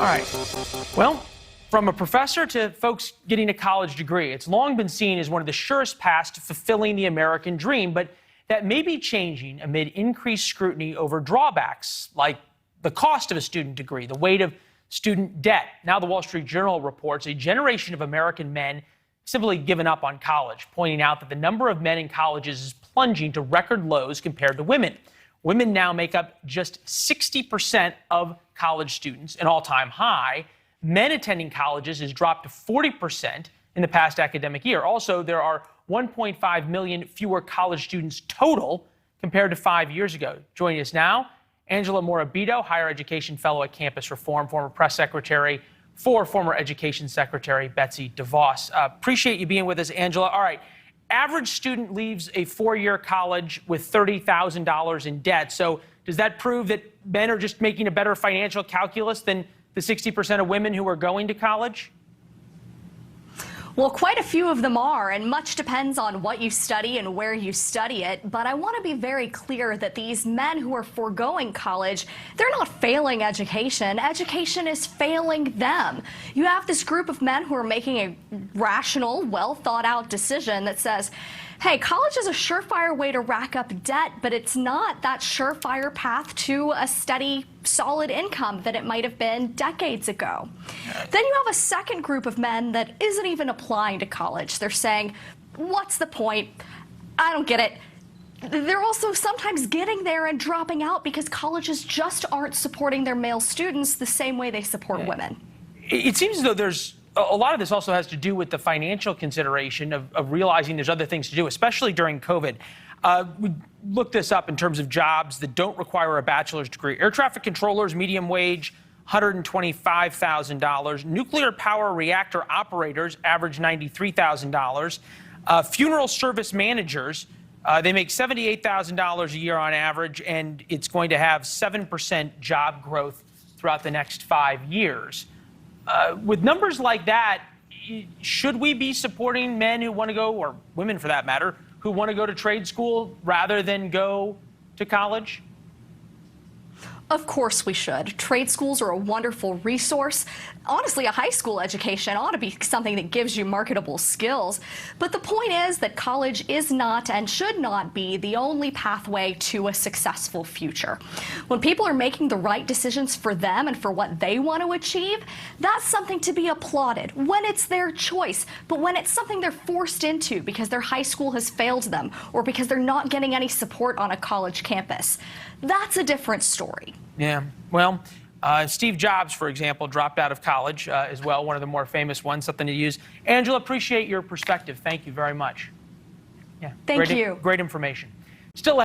All right. Well, from a professor to folks getting a college degree, it's long been seen as one of the surest paths to fulfilling the American dream, but that may be changing amid increased scrutiny over drawbacks like the cost of a student degree, the weight of student debt. Now the Wall Street Journal reports a generation of American men simply given up on college, pointing out that the number of men in colleges is plunging to record lows compared to women. Women now make up just 60% of college students, an all-time high. Men attending colleges has dropped to 40% in the past academic year. Also, there are 1.5 million fewer college students total compared to 5 years ago. Joining us now, Angela Morabito, higher education fellow at Campus Reform, former press secretary for former education secretary Betsy DeVos. Appreciate you being with us, Angela. All right. Average student leaves a four-year college with $30,000 in debt. So does that prove that men are just making a better financial calculus than the 60% of women who are going to college? Well, quite a few of them are, and much depends on what you study and where you study it. But I want to be very clear that these men who are foregoing college, they're not failing education. Education is failing them. You have this group of men who are making a rational, well thought out decision that says, hey, college is a surefire way to rack up debt, but it's not that surefire path to a steady, solid income that it might have been decades ago. Then you have a second group of men that isn't even applying to college. They're saying, what's the point? I don't get it. They're also sometimes getting there and dropping out because colleges just aren't supporting their male students the same way they support women. It seems as though there's a lot of this also has to do with the financial consideration of realizing there's other things to do, especially during COVID. We looked this up in terms of jobs that don't require a bachelor's degree. Air traffic controllers, medium wage, $125,000. Nuclear power reactor operators average $93,000. Funeral service managers, they make $78,000 a year on average, and it's going to have 7% job growth throughout the next 5 years. With numbers like that, should we be supporting men who want to go, or women for that matter, who want to go to trade school rather than go to college? Of course we should. Trade schools are a wonderful resource. Honestly, a high school education ought to be something that gives you marketable skills. But the point is that college is not and should not be the only pathway to a successful future. When people are making the right decisions for them and for what they want to achieve, that's something to be applauded when it's their choice. But when it's something they're forced into because their high school has failed them or because they're not getting any support on a college campus, that's a different story. Yeah, well, Steve Jobs, for example, dropped out of college as well, one of the more famous ones, something to use. Angela, appreciate your perspective. Thank you very much. Yeah, Thank you. Great information. Still